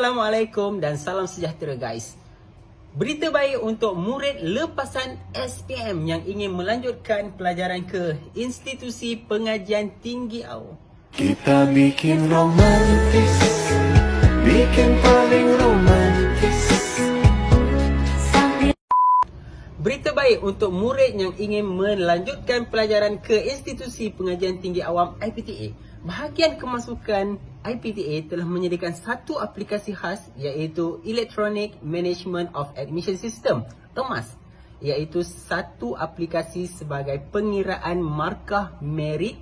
Assalamualaikum dan salam sejahtera guys. Berita baik untuk murid lepasan SPM yang ingin melanjutkan pelajaran ke institusi pengajian tinggi awam. Kita bikin romantis, bikin paling romantis. Berita baik untuk murid yang ingin melanjutkan pelajaran ke institusi pengajian tinggi awam IPTA. Bahagian kemasukan IPTA telah menyediakan satu aplikasi khas iaitu Electronic Management of Admission System (EMAS), iaitu satu aplikasi sebagai pengiraan markah merit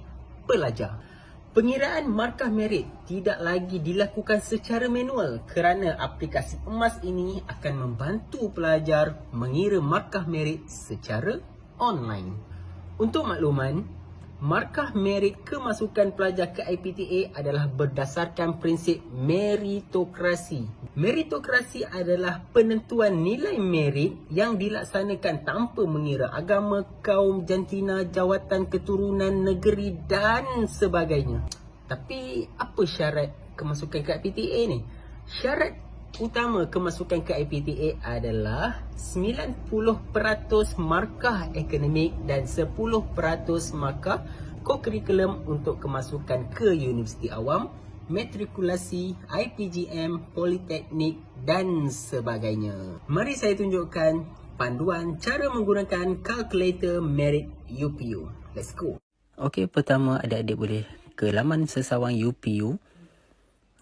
pelajar. Pengiraan markah merit tidak lagi dilakukan secara manual kerana aplikasi EMAS ini akan membantu pelajar mengira markah merit secara online. Untuk makluman, markah merit kemasukan pelajar ke IPTA adalah berdasarkan prinsip meritokrasi. Meritokrasi adalah penentuan nilai merit yang dilaksanakan tanpa mengira agama, kaum, jantina, jawatan keturunan, negeri dan sebagainya. Tapi apa syarat kemasukan ke IPTA ni? Syarat utama kemasukan ke IPTA adalah 90% markah akademik dan 10% markah co-curriculum untuk kemasukan ke universiti awam, matrikulasi, IPGM, politeknik dan sebagainya. Mari saya tunjukkan panduan cara menggunakan kalkulator merit UPU. Let's go. Okey, pertama adik-adik boleh ke laman sesawang UPU.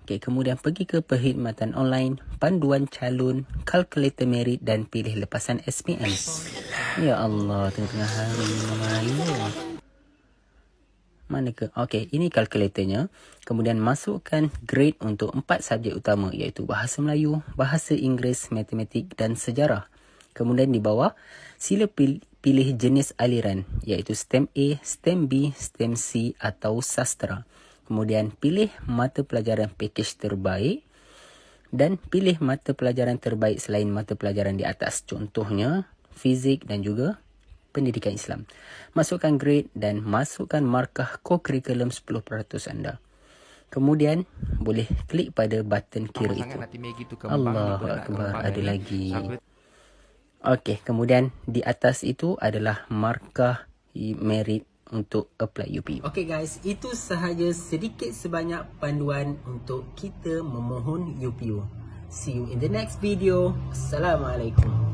Okay, kemudian pergi ke perkhidmatan online, panduan calon, kalkulator merit dan pilih lepasan SPM. Ya Allah, tengah-tengah hari Melayu. Mana ke? Okey, ini kalkulatornya. Kemudian masukkan grade untuk 4 subjek utama iaitu Bahasa Melayu, Bahasa Inggeris, Matematik dan Sejarah. Kemudian di bawah, sila pilih jenis aliran iaitu STEM A, STEM B, STEM C atau Sastra. Kemudian pilih mata pelajaran pakej terbaik dan pilih mata pelajaran terbaik selain mata pelajaran di atas. Contohnya fizik dan juga pendidikan Islam. Masukkan grade dan masukkan markah co-curriculum 10% anda. Kemudian boleh klik pada button kira itu. Allahu Akbar, ada lagi. Okey, kemudian di atas itu adalah markah merit untuk apply UPU. Okey guys, itu sahaja sedikit sebanyak panduan untuk kita memohon UPU. See you in the next video. Assalamualaikum.